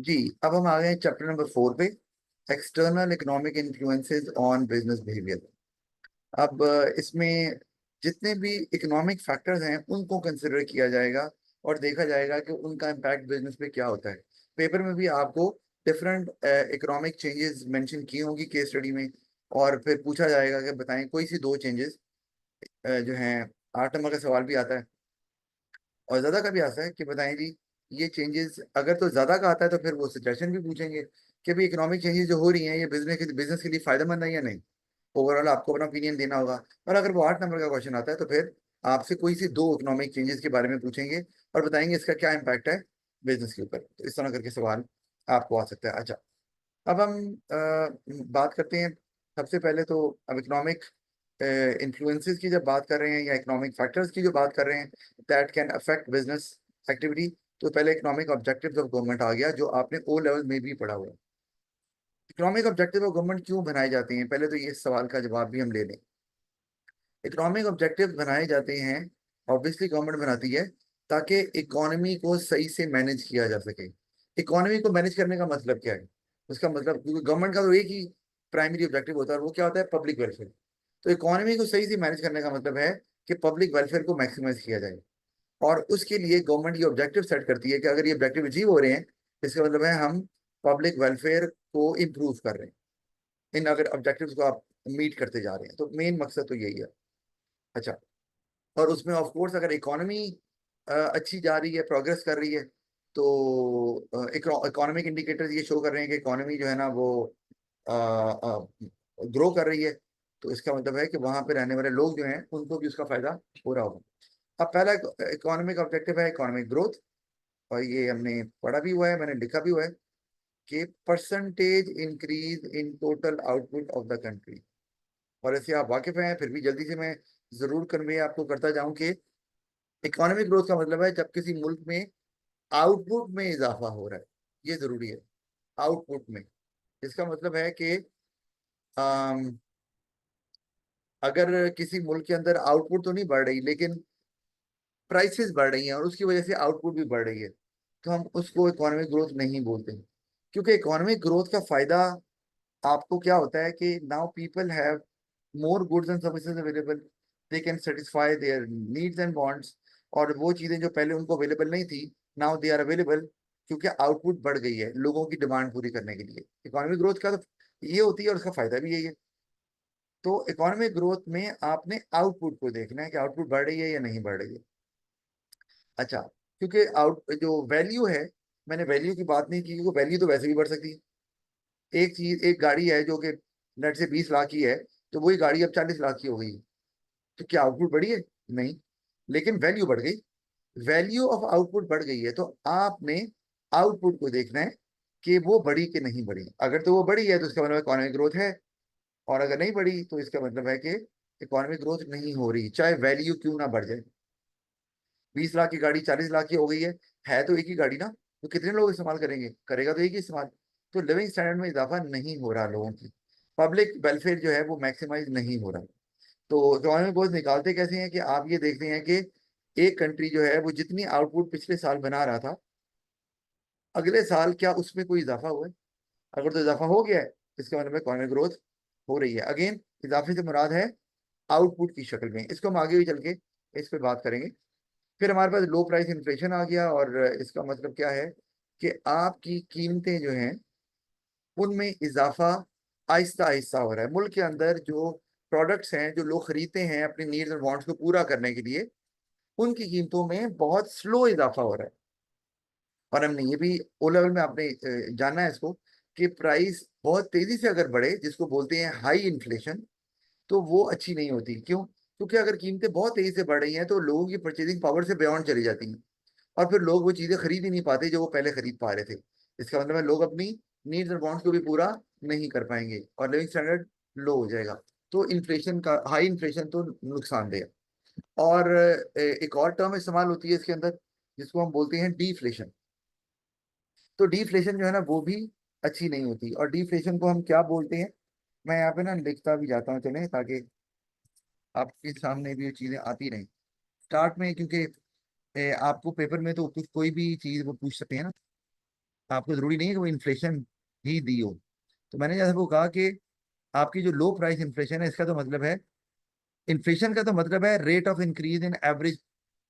जी, अब हम आ गए चैप्टर नंबर 4 पे। External economic influences on business behaviour. अब इसमें जितने भी इकोनॉमिक फैक्टर्स हैं उनको कंसिडर किया जाएगा और देखा जाएगा कि उनका इम्पैक्ट बिजनेस पे क्या होता है। पेपर में भी आपको डिफरेंट इकोनॉमिक चेंजेस मेंशन की होंगी केस स्टडी में, और फिर पूछा जाएगा कि बताएं कोई सी दो चेंजेस जो हैं। 8 नंबर का सवाल भी आता है और ज्यादा का भी आता है कि बताएं जी ये चेंजेस। अगर तो ज्यादा का आता है तो फिर वो सजेशन भी पूछेंगे कि भाई इकोनॉमिक चेंजेस जो हो रही हैं ये बिजनेस के लिए फायदेमंद है या नहीं। ओवरऑल आपको अपना ओपिनियन देना होगा। और अगर वो 8 नंबर का क्वेश्चन आता है तो फिर आपसे कोई सी दो इकोनॉमिक चेंजेस के बारे में पूछेंगे और बताएंगे इसका क्या इम्पैक्ट है बिजनेस के ऊपर। तो इस तरह करके सवाल आपको आ सकता है। अच्छा, अब हम बात करते हैं। सबसे पहले तो अब इकोनॉमिक इन्फ्लुएंसेस की जब बात कर रहे हैं या इकोनॉमिक फैक्टर्स की जो बात कर रहे हैं that can affect business activity, तो पहले इकोनॉमिक ऑब्जेक्टिव्स ऑफ गवर्नमेंट आ गया जो आपने ओ लेवल में भी पढ़ा हुआ है। इकोनॉमिक ऑब्जेक्टिव ऑफ गवर्नमेंट क्यों बनाए जाते हैं, पहले तो ये सवाल का जवाब भी हम ले लें। इकोनॉमिक ऑब्जेक्टिव बनाए जाते हैं, ऑब्वियसली गवर्नमेंट बनाती है ताकि इकोनॉमी को सही से मैनेज किया जा सके। इकोनॉमी को मैनेज करने का मतलब क्या है? उसका मतलब, क्योंकि गवर्नमेंट का तो एक ही प्राइमरी ऑब्जेक्टिव होता है और वो क्या होता है? Public welfare. तो इकोनॉमी को सही से मैनेज करने का मतलब है कि पब्लिक वेलफेयर को मैक्सिमाइज किया जाए। और उसके लिए गवर्नमेंट ये ऑब्जेक्टिव सेट करती है कि अगर ये ऑब्जेक्टिव अचीव हो रहे हैं, इसका मतलब है हम पब्लिक वेलफेयर को इम्प्रूव कर रहे हैं। इन अगर ऑब्जेक्टिव्स को आप मीट करते जा रहे हैं तो मेन मकसद तो यही है। अच्छा, और उसमें ऑफ कोर्स अगर इकोनॉमी अच्छी जा रही है, प्रोग्रेस कर रही है, तो इकोनॉमिक इंडिकेटर्स ये शो कर रहे हैं कि इकोनॉमी जो है ना वो ग्रो कर रही है। तो इसका मतलब है कि वहां पे रहने वाले लोग जो हैं उनको भी उसका फायदा हो रहा होगा। अब पहला इकोनॉमिक ऑब्जेक्टिव है इकोनॉमिक ग्रोथ, और ये हमने पढ़ा भी हुआ है, मैंने लिखा भी हुआ है कि percentage increase in total output of the country. और ऐसे आप वाकिफ हैं, फिर भी जल्दी से मैं जरूर कन्वे आपको करता जाऊं कि इकोनॉमिक ग्रोथ का मतलब है जब किसी मुल्क में आउटपुट में इजाफा हो रहा है। ये जरूरी है, आउटपुट में। इसका मतलब है कि अम, अगर किसी मुल्क के अंदर आउटपुट तो नहीं बढ़ रही लेकिन प्राइसेस बढ़ रही हैं और उसकी वजह से आउटपुट भी बढ़ रही है, तो हम उसको इकोनॉमिक ग्रोथ नहीं बोलते। क्योंकि इकोनॉमिक ग्रोथ का फायदा आपको क्या होता है कि now people have more goods and services available, they can satisfy their needs and wants. और वो चीजें जो पहले उनको अवेलेबल नहीं थी, नाउ दे आर अवेलेबल, क्योंकि आउटपुट बढ़ गई है लोगों की डिमांड पूरी करने के लिए। इकोनॉमिक ग्रोथ का तो ये होती है और उसका फायदा भी यही है। तो इकोनॉमिक ग्रोथ में आपने आउटपुट को देखना है कि आउटपुट बढ़ रही है या नहीं बढ़ रही है। अच्छा, क्योंकि आउट जो वैल्यू है, मैंने वैल्यू की बात नहीं की क्योंकि वैल्यू तो वैसे भी बढ़ सकती है। एक चीज, एक गाड़ी है जो कि नेट से 20 लाख की है, तो वही गाड़ी अब 40 लाख की हो गई। तो क्या आउटपुट बढ़ी है? नहीं, लेकिन वैल्यू बढ़ गई। वैल्यू ऑफ आउटपुट बढ़ गई है, तो आपने आउटपुट को देखना है कि वो बढ़ी कि नहीं बढ़ी। अगर तो वो बढ़ी है तो इसका मतलब इकोनॉमिक ग्रोथ है, और अगर नहीं बढ़ी तो इसका मतलब है कि इकोनॉमिक ग्रोथ नहीं हो रही, चाहे वैल्यू क्यों ना बढ़ जाए। 20 लाख की गाड़ी 40 लाख की हो गई है तो एक ही गाड़ी ना, तो कितने लोग इस्तेमाल करेंगे? करेगा तो एक ही इस्तेमाल। तो लिविंग स्टैंडर्ड में इजाफा नहीं हो रहा लोगों की, पब्लिक वेलफेयर जो है वो मैक्सिमाइज नहीं हो रहा। तो इकोनॉमिक ग्रोथ निकालते कैसे हैं कि आप ये देखते हैं कि एक कंट्री जो है वो जितनी आउटपुट पिछले साल बना रहा था, अगले साल क्या उसमें कोई इजाफा हुआ है? अगर तो इजाफा हो गया है, इसका मतलब इकोनॉमिक ग्रोथ हो रही है। अगेन, इजाफे से मुराद है आउटपुट की शक्ल में। इसको हम आगे भी चल के इस पे बात करेंगे। फिर हमारे पास लो प्राइस इन्फ्लेशन आ गया, और इसका मतलब क्या है कि आपकी कीमतें जो हैं उनमें इजाफा आहिस्ता आहिस्ता हो रहा है। मुल्क के अंदर जो प्रोडक्ट्स हैं जो लोग खरीदते हैं अपनी नीड्स और वांट्स को पूरा करने के लिए, उनकी कीमतों में बहुत स्लो इजाफा हो रहा है। और हमने ये भी ओ लेवल में आपने जाना है इसको कि प्राइस बहुत तेजी से अगर बढ़े, जिसको बोलते हैं हाई इन्फ्लेशन, तो वो अच्छी नहीं होती। क्यों? क्योंकि अगर कीमतें बहुत तेजी से बढ़ रही हैं तो लोगों की परचेजिंग पावर से बियॉन्ड चली जाती हैं, और फिर लोग वो चीजें खरीद ही नहीं पाते जो वो पहले खरीद पा रहे थे। इसका मतलब है लोग अपनी नीड्स और वांट्स को भी पूरा नहीं कर पाएंगे और लिविंग स्टैंडर्ड लो हो जाएगा। तो इन्फ्लेशन का, हाई इन्फ्लेशन तो नुकसानदेह है। और एक और टर्म इस्तेमाल होती है इसके अंदर जिसको हम बोलते हैं डीफ्लेशन। तो डीफ्लेशन जो है ना वो भी अच्छी नहीं होती। और डीफ्लेशन को हम क्या बोलते हैं, मैं यहाँ पे ना लिखता भी जाता हूँ चले, ताकि आपके सामने भी ये चीजें आती रहें स्टार्ट में, क्योंकि आपको पेपर में तो कुछ कोई भी चीज वो पूछ सकते हैं ना। आपको जरूरी नहीं है कि वो इन्फ्लेशन ही दी हो। तो मैंने जैसे वो कहा कि आपकी जो लो प्राइस इन्फ्लेशन है, इसका तो मतलब है, इन्फ्लेशन का तो मतलब है rate of increase in average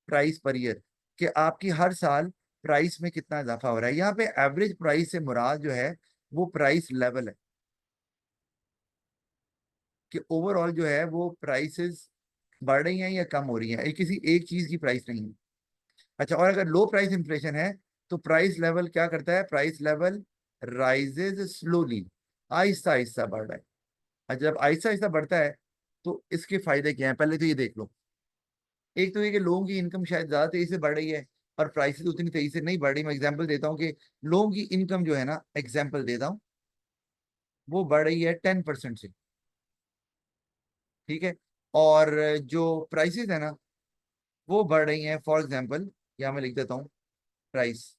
price per year, कि आपकी हर साल प्राइस में कितना इजाफा हो रहा है। यहाँ पे एवरेज प्राइस से मुराद जो है वो प्राइस लेवल है, कि ओवरऑल जो है वो प्राइसेस बढ़ रही हैं या कम हो रही हैं, ये किसी एक चीज की प्राइस नहीं है। अच्छा, और अगर लो प्राइस इन्फ्लेशन है तो प्राइस लेवल क्या करता है, price level rises slowly, Aahista Aahista बढ़ रहा है। और जब आहिस्ता आहिस्ता बढ़ता है तो इसके फायदे क्या हैं, पहले तो ये देख लो। एक तो ये कि लोगों की इनकम शायद ज्यादा तेजी से बढ़ रही है और प्राइसेस उतनी तेजी से नहीं बढ़ रही। मैं एग्जांपल देता हूँ कि लोगों की इनकम जो है ना, एग्जांपल देता हूँ, वो बढ़ रही है 10% से, ठीक है। और जो प्राइसेस है ना, वो बढ़ रही हैं, फॉर एग्जांपल यहाँ मैं लिख देता हूँ, प्राइस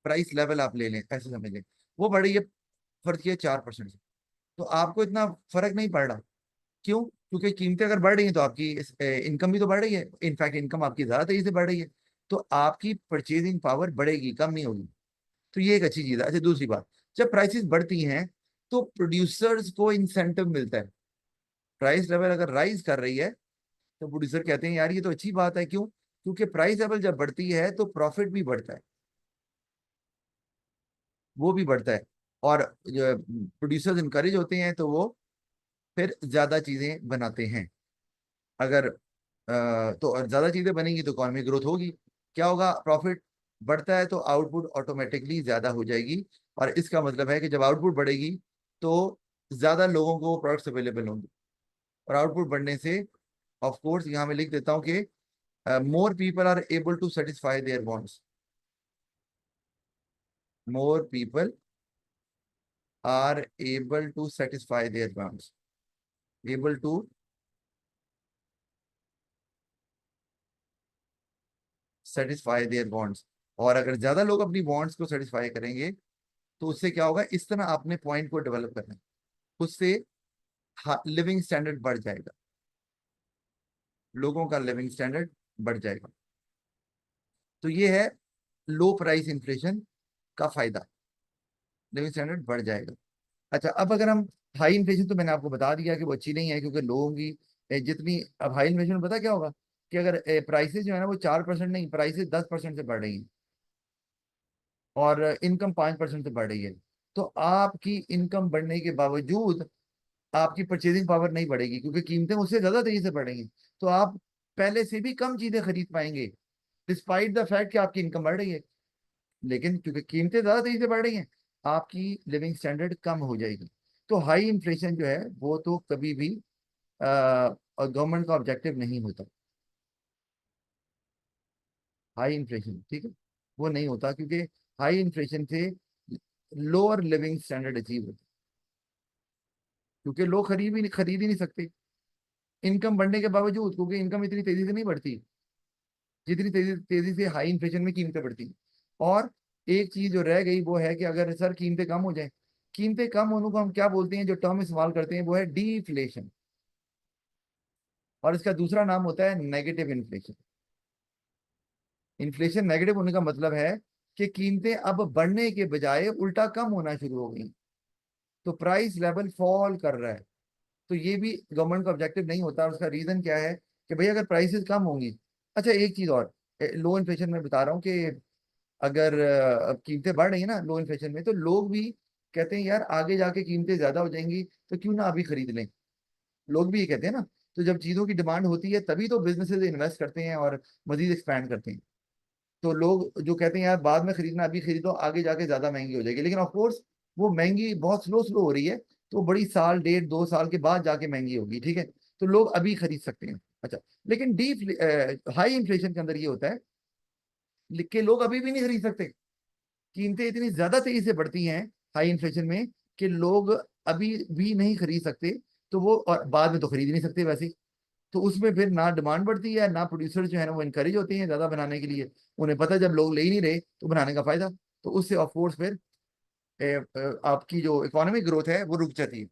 प्राइस लेवल आप ले लें, ऐसे समझ लें, वो बढ़ रही है, फर्क किया 4% से। तो आपको इतना फर्क नहीं पड़ रहा। क्यों? क्योंकि कीमतें अगर बढ़ रही हैं तो आपकी इनकम भी तो बढ़ रही है, इनफैक्ट इनकम आपकी ज्यादा तेजी से बढ़ रही है, तो आपकी परचेजिंग पावर बढ़ेगी, कम नहीं होगी। तो ये एक अच्छी चीज है। अच्छा, दूसरी बात, जब प्राइसेस बढ़ती हैं तो प्रोड्यूसर्स को इंसेंटिव मिलता है। प्राइस लेवल अगर राइज कर रही है तो प्रोड्यूसर कहते हैं यार ये तो अच्छी बात है। क्यों? क्योंकि प्राइस लेवल जब बढ़ती है तो प्रॉफिट भी बढ़ता है, वो भी बढ़ता है। और जो प्रोड्यूसर्स इनकरेज होते हैं तो वो फिर ज्यादा चीजें बनाते हैं। अगर तो और ज्यादा चीजें बनेंगी तो इकोनॉमी ग्रोथ होगी। क्या होगा, प्रॉफिट बढ़ता है तो आउटपुट ऑटोमेटिकली ज्यादा हो जाएगी। और इसका मतलब है कि जब आउटपुट बढ़ेगी तो ज्यादा लोगों को प्रोडक्ट्स अवेलेबल होंगे, और आउटपुट बढ़ने से ऑफ कोर्स यहाँ मैं लिख देता हूँ कि more people are able to satisfy their wants, more people are able to satisfy their wants, able to satisfy their wants. और अगर ज्यादा लोग अपनी वांट्स को सेटिस्फाई करेंगे तो उससे क्या होगा, इस तरह आपने पॉइंट को डेवलप करना है, उससे लिविंग स्टैंडर्ड बढ़ जाएगा, लोगों का लिविंग स्टैंडर्ड बढ़ जाएगा। तो ये है लो प्राइस इन्फ्लेशन का फायदा, लिविंग स्टैंडर्ड बढ़ जाएगा। अच्छा, अब अगर हम हाई इन्फ्लेशन, तो मैंने आपको बता दिया कि वो अच्छी नहीं है, क्योंकि लोगों की जितनी, अब हाई इन्फ्लेशन में पता क्या होगा, कि अगर प्राइसेस जो है ना वो 4% नहीं, प्राइसेस 10% से बढ़ रही हैं और इनकम 5% से बढ़ रही है, तो आपकी इनकम बढ़ने के बावजूद आपकी परचेजिंग पावर नहीं बढ़ेगी, क्योंकि कीमतें उससे ज्यादा तेजी से बढ़ेंगी। तो आप पहले से भी कम चीजें खरीद पाएंगे, डिस्पाइट द फैक्ट कि आपकी इनकम बढ़ रही है। लेकिन क्योंकि कीमतें ज्यादा तेजी से बढ़ रही हैं, आपकी लिविंग स्टैंडर्ड कम हो जाएगी। तो हाई इन्फ्लेशन जो है वो तो कभी भी गवर्नमेंट का ऑब्जेक्टिव नहीं होता। हाई इन्फ्लेशन, ठीक है, वो नहीं होता, क्योंकि हाई इन्फ्लेशन से लोअर लिविंग स्टैंडर्ड अचीव होता है, क्योंकि लोग खरीद ही नहीं सकते इनकम बढ़ने के बावजूद, क्योंकि इनकम इतनी तेजी से नहीं बढ़ती जितनी तेजी तेजी से हाई इन्फ्लेशन में कीमतें बढ़ती हैं। और एक चीज जो रह गई वो है कि अगर सर कीमतें कम हो जाए, कीमतें कम होने को हम क्या बोलते हैं, जो टर्म इस्तेमाल करते हैं वो है डीफ्लेशन, और इसका दूसरा नाम होता है नेगेटिव इन्फ्लेशन। इन्फ्लेशन नेगेटिव होने का मतलब है कि कीमतें अब बढ़ने के बजाय उल्टा कम होना शुरू हो गई, तो प्राइस लेवल फॉल कर रहा है। तो ये भी गवर्नमेंट का ऑब्जेक्टिव नहीं होता। और उसका रीजन क्या है कि भाई अगर प्राइसेस कम होंगी, अच्छा एक चीज और, लो इन्फ्लेशन में बता रहा हूँ कि अगर अब कीमतें बढ़ रही है ना लो इन्फ्लेशन में, तो लोग भी कहते हैं यार आगे जाके कीमतें ज्यादा हो जाएंगी तो क्यों ना अभी खरीद लें। लोग भी ये कहते हैं ना। तो जब चीजों की डिमांड होती है तभी तो बिजनेसेस इन्वेस्ट करते हैं और मजीद एक्सपैंड करते हैं। तो लोग जो कहते हैं यार बाद में खरीदना, अभी खरीदो आगे जाके ज्यादा महंगी हो जाएगी, लेकिन ऑफ कोर्स वो महंगी बहुत स्लो स्लो हो रही है, तो बड़ी साल डेढ़ दो साल के बाद जाके महंगी होगी, ठीक है। तो लोग अभी खरीद सकते हैं। अच्छा, लेकिन डीप हाई इन्फ्लेशन के अंदर ये होता है कि लोग अभी भी नहीं खरीद सकते, कीमतें इतनी ज्यादा तेजी से बढ़ती हैं हाई इन्फ्लेशन में कि लोग अभी भी नहीं खरीद सकते। तो वो, और बाद में तो खरीद ही नहीं सकते वैसे ही। तो उसमें फिर ना डिमांड बढ़ती है, ना प्रोड्यूसर जो है ना वो इनकरेज होते हैं ज्यादा बनाने के लिए। उन्हें पता है जब लोग ले ही नहीं रहे तो बनाने का फायदा। तो उससे ऑफ कोर्स फिर आपकी जो इकोनॉमिक ग्रोथ है वो रुक जाती है,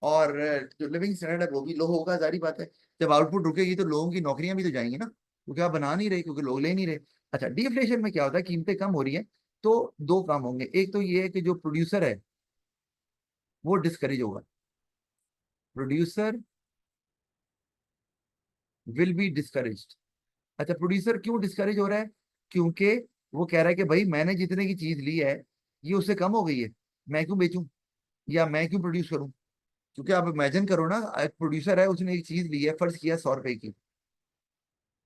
और जो लिविंग स्टैंडर्ड है वो भी लो होगा, जारी बात है। जब आउटपुट रुकेगी तो लोगों की नौकरियां भी तो जाएंगी ना, क्योंकि आप बना नहीं रहे, क्योंकि लोग ले नहीं रहे। अच्छा, डिफ्लेशन में क्या होता है, कीमतें कम हो रही है तो दो काम होंगे, एक तो ये है कि जो प्रोड्यूसर है वो डिस्करेज होगा, प्रोड्यूसर विल बी डिस्करेज्ड। अच्छा, प्रोड्यूसर क्यों डिस्करेज हो रहा है? क्योंकि वो कह रहा है कि भाई मैंने जितने की चीज ली है ये उससे कम हो गई है, मैं क्यों बेचूं या मैं क्यों प्रोड्यूस करूं? क्योंकि आप इमेजिन करो ना, एक प्रोड्यूसर है, उसने एक चीज ली है, फर्ज किया 100 रुपए की,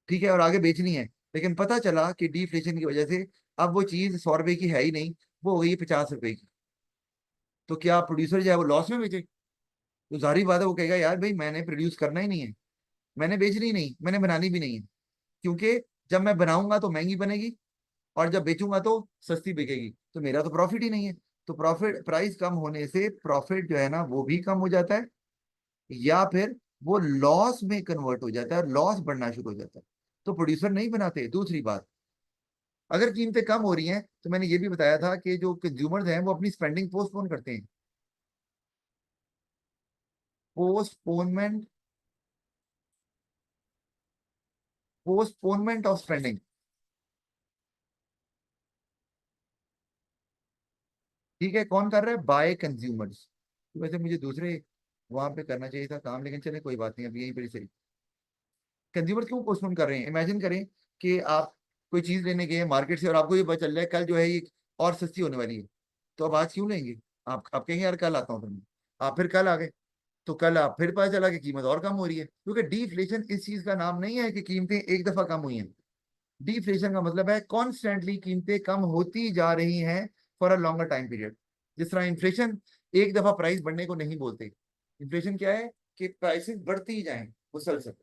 ठीक है, और आगे बेचनी है, लेकिन पता चला कि डिफ्लेशन की वजह से अब वो चीज 100 रुपए की है ही नहीं, वो हो गई है 50 रुपए की। तो क्या प्रोड्यूसर जो है वो लॉस में बेचे? तो जाहिर बात है वो कहेगा यार भाई मैंने प्रोड्यूस करना ही नहीं है, मैंने बेचनी ही नहीं, मैंने बनानी भी नहीं है। क्योंकि जब मैं बनाऊंगा तो महंगी बनेगी और जब बेचूंगा तो सस्ती बिकेगी, तो मेरा तो प्रॉफिट ही नहीं है। तो प्रॉफिट, प्राइस कम होने से प्रॉफिट जो है ना वो भी कम हो जाता है, या फिर वो लॉस में कन्वर्ट हो जाता है और लॉस बढ़ना शुरू हो जाता है। तो प्रोड्यूसर नहीं बनाते। दूसरी बात, अगर कीमतें कम हो रही हैं तो मैंने ये भी बताया था कि जो कंज्यूमर्स हैं वो अपनी स्पेंडिंग पोस्टपोन करते हैं। Postponement, postponement of spending. ठीक है, कौन कर रहा है? By consumers. वैसे मुझे दूसरे वहां पे करना चाहिए था काम, लेकिन चले कोई बात नहीं, अब यहीं पर ही सही। कंज्यूमर्स क्यों पोस्टपोन कर रहे हैं? इमेजिन करें कि आप कोई चीज लेने गए मार्केट से और आपको ये पता चल रहा है कल जो है ये और सस्ती होने वाली है, तो अब आज क्यों लेंगे? आप कहेंगे यार कल आता हूँ फिर। आप फिर कल आ गए, तो कल आप फिर पता चला कि कीमत और कम हो रही है, क्योंकि डिफ्लेशन इस चीज का नाम नहीं है कि कीमतें एक दफा कम हुई हैं। डिफ्लेशन का मतलब है कॉन्स्टेंटली कीमतें कम होती जा रही हैं for a longer time period. जिस तरह इन्फ्लेशन एक दफा प्राइस बढ़ने को नहीं बोलते। इन्फ्लेशन क्या है? कि प्राइसेस बढ़ती ही जाएं मुसलसल।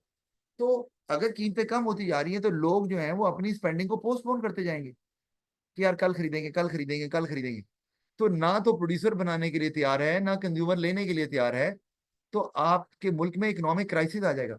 तो अगर कीमतें कम होती जा रही हैं तो लोग जो हैं वो अपनी स्पेंडिंग को पोस्टपोन करते जाएंगे कि यार कल खरीदेंगे, कल खरीदेंगे, कल खरीदेंगे। तो ना तो प्रोड्यूसर बनाने के लिए तैयार है, ना कंज्यूमर लेने के लिए तैयार है। तो आपके मुल्क में इकोनॉमिक क्राइसिस आ जाएगा।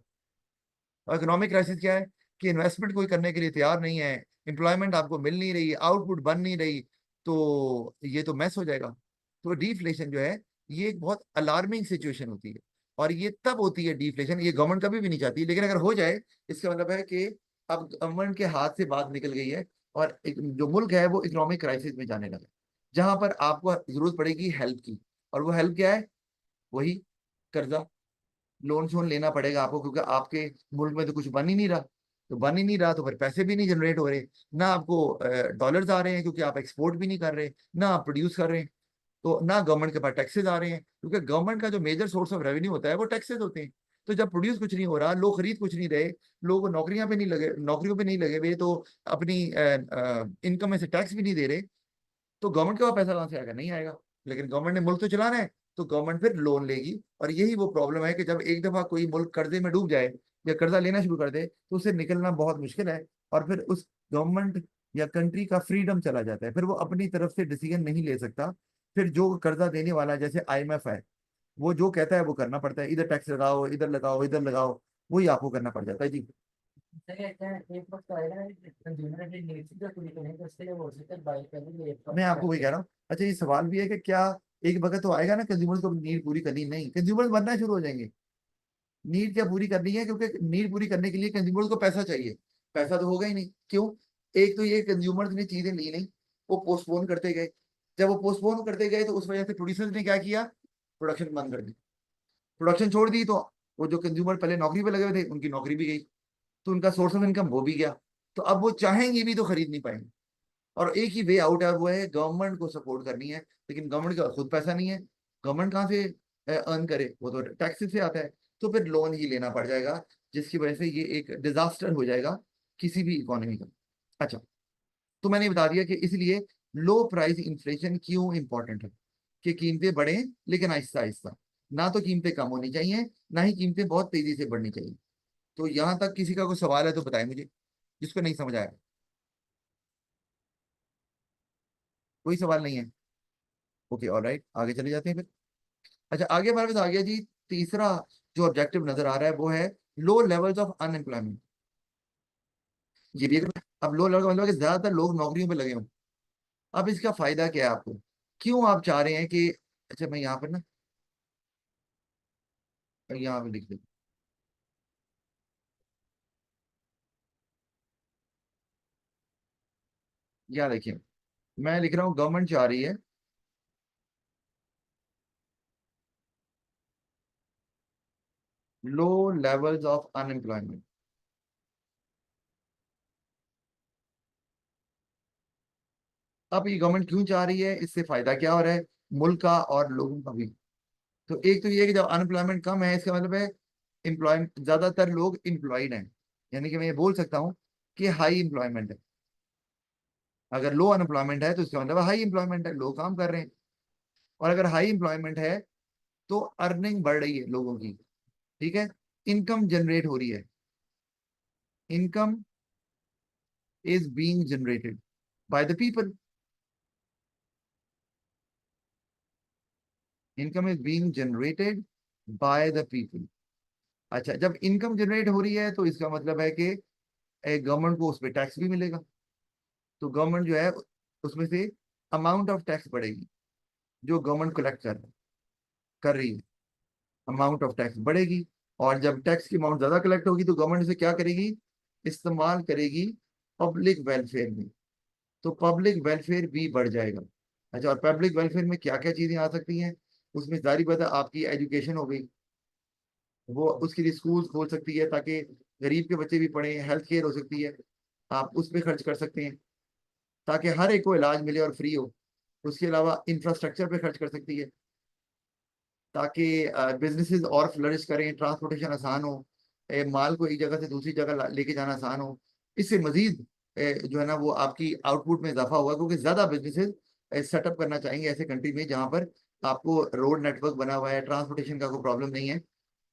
और इकोनॉमिक क्राइसिस क्या है? कि इन्वेस्टमेंट कोई करने के लिए तैयार नहीं है, एम्प्लॉयमेंट आपको मिल नहीं रही, आउटपुट बन नहीं रही, तो ये तो मैस हो जाएगा। तो डिफ्लेशन जो है ये एक बहुत अलार्मिंग सिचुएशन होती है। और ये तब होती है डिफ्लेशन, ये गवर्नमेंट कभी भी नहीं चाहती, लेकिन अगर हो जाए इसका मतलब है कि अब गवर्नमेंट के हाथ से बात निकल गई है और एक जो मुल्क है वो इकोनॉमिक क्राइसिस में जाने लगा है, जहां पर आपको जरूरत पड़ेगी हेल्प की। और वो हेल्प क्या है? वही कर्जा, लोन शोन लेना पड़ेगा आपको, क्योंकि आपके मुल्क में तो कुछ बन ही नहीं रहा। तो बन ही नहीं रहा तो फिर पैसे भी नहीं जनरेट हो रहे, ना आपको डॉलर्स आ रहे हैं क्योंकि आप एक्सपोर्ट भी नहीं कर रहे, ना आप प्रोड्यूस कर रहे हैं। तो ना गवर्नमेंट के पास टैक्सेस आ रहे हैं, क्योंकि गवर्नमेंट का जो मेजर सोर्स ऑफ रेवेन्यू होता है वो टैक्सेस होते हैं। तो जब प्रोड्यूस कुछ नहीं हो रहा, लोग खरीद कुछ नहीं रहे, लोग नौकरियां पे नहीं लगे, नौकरियों पे नहीं लगे हुए, तो अपनी इनकम में से टैक्स भी नहीं दे रहे, तो गवर्नमेंट के पास पैसा कहाँ से आएगा? नहीं आएगा। लेकिन गवर्नमेंट ने मुल्क तो चलाना है, तो गवर्नमेंट फिर लोन लेगी। और यही वो प्रॉब्लम है कि जब एक दफा कोई मुल्क कर्जे में डूब जाए या कर्जा लेना शुरू कर दे तो उसे निकलना बहुत मुश्किल है। और फिर उस गवर्नमेंट या कंट्री का फ्रीडम चला जाता है, फिर वो अपनी तरफ से डिसीजन नहीं ले सकता। फिर जो कर्जा देने वाला, जैसे IMF है, वो जो कहता है वो करना पड़ता है, इधर टैक्स लगाओ, इधर लगाओ, इधर लगाओ, वही आपको करना पड़ जाता है जी। एक वक्त आएगा ना कंज्यूमर की नीड्स जो पूरी करेंगे उसके लिए वो सकते बाई करेंगे एक मैं वक्त आपको वही कह रहा हूँ। अच्छा, ये सवाल भी है कि क्या एक वक्त तो आएगा ना कंज्यूमर्स को नीड पूरी करनी? नहीं, कंज्यूमर्स बनना शुरू हो जाएंगे। नीड क्या पूरी करनी है? क्योंकि नीड पूरी करने के लिए कंज्यूमर्स को पैसा चाहिए। पैसा तो होगा ही नहीं, क्यों? एक तो ये कंज्यूमर्स ने चीजें ली नहीं, वो पोस्टपोन करते गए। जब वो पोस्टपोन करते गए तो उस वजह से प्रोड्यूसर्स ने क्या किया? प्रोडक्शन बंद कर दी, प्रोडक्शन छोड़ दी। तो वो जो कंज्यूमर पहले नौकरी पे लगे हुए थे उनकी नौकरी भी गई, तो उनका सोर्स ऑफ इनकम वो भी गया। तो अब वो चाहेंगे भी तो खरीद नहीं पाएंगे। और एक ही वे आउट है, वो है गवर्नमेंट को सपोर्ट करनी है, लेकिन गवर्नमेंट के पास खुद पैसा नहीं है। गवर्नमेंट कहाँ से अर्न करे? वो तो टैक्सेस से आता है। तो फिर लोन ही लेना पड़ जाएगा, जिसकी वजह से ये एक डिजास्टर हो जाएगा किसी भी इकोनॉमी का। अच्छा, तो मैंने बता दिया कि इसलिए लो प्राइस इन्फ्लेशन क्यों इंपॉर्टेंट है, कि कीमतें बढ़े लेकिन आहिस्ता आहिस्ता। ना तो कीमतें कम होनी चाहिए, ना ही कीमतें बहुत तेजी से बढ़नी चाहिए। तो यहां तक किसी का कोई सवाल है तो बताएं मुझे, जिसको नहीं समझ आया। कोई सवाल नहीं है? ओके, ऑलराइट, आगे चले जाते हैं फिर। अच्छा, आगे हमारे पास आ गया जी तीसरा जो ऑब्जेक्टिव नजर आ रहा है, वो है लो लेवल्स ऑफ अनएम्प्लॉयमेंट। ये भी अब लो लेवल का मतलब है कि ज्यादातर लोग नौकरियों पे लगे हों। अब इसका फायदा क्या है आपको? क्यों आप चाह रहे हैं कि, अच्छा मैं यहाँ पर ना, यहाँ पे लिख देता हूँ। यहाँ देखिए, मैं लिख रहा हूँ गवर्नमेंट चाह रही है लो लेवल्स ऑफ अनएम्प्लॉयमेंट। अब ये गवर्नमेंट क्यों चाह रही है, इससे फायदा क्या हो रहा है मुल्क का और लोगों का भी। तो एक तो ये है कि जब अनएम्प्लॉयमेंट कम है, इसका मतलब है एम्प्लॉय ज्यादातर लोग एम्प्लॉयड हैं। यानी कि मैं ये बोल सकता हूँ कि हाई एम्प्लॉयमेंट है। अगर लो अनएम्प्लॉयमेंट है तो इसका मतलब हाई एम्प्लॉयमेंट है, लोग काम कर रहे हैं। और अगर हाई एम्प्लॉयमेंट है तो अर्निंग बढ़ रही है लोगों की। ठीक है, इनकम जनरेट हो रही है। Income is being generated by the people. Income is being generated by the people. अच्छा, जब इनकम जनरेट हो रही है तो इसका मतलब है कि गवर्नमेंट को उस पर टैक्स भी मिलेगा। तो गवर्नमेंट जो है उसमें से अमाउंट ऑफ टैक्स बढ़ेगी, जो गवर्नमेंट कलेक्ट कर रही है, अमाउंट ऑफ टैक्स बढ़ेगी। और जब टैक्स की अमाउंट ज्यादा कलेक्ट होगी तो गवर्नमेंट उसे क्या करेगी, इस्तेमाल करेगी पब्लिक वेलफेयर में। तो पब्लिक वेलफेयर भी बढ़ जाएगा। अच्छा, और पब्लिक वेलफेयर में क्या क्या चीजें आ सकती हैं, उसमें जारी बात है आपकी एजुकेशन हो गई, वो उसके लिए स्कूल खोल सकती है ताकि गरीब के बच्चे भी पढ़ें। हेल्थ केयर हो सकती है, आप उस पर खर्च कर सकते हैं ताकि हर एक को इलाज मिले और फ्री हो। उसके अलावा इंफ्रास्ट्रक्चर पे खर्च कर सकती है ताकि बिजनेसेस और फ्लरिश करें, ट्रांसपोर्टेशन आसान हो, माल को एक जगह से दूसरी जगह लेके जाना आसान हो। इससे मजीद जो है ना वो आपकी आउटपुट में इजाफा होगा, क्योंकि ज्यादा बिजनेसेस सेटअप करना चाहेंगे ऐसे कंट्री में जहां पर आपको रोड नेटवर्क बना हुआ है, ट्रांसपोर्टेशन का कोई प्रॉब्लम नहीं है।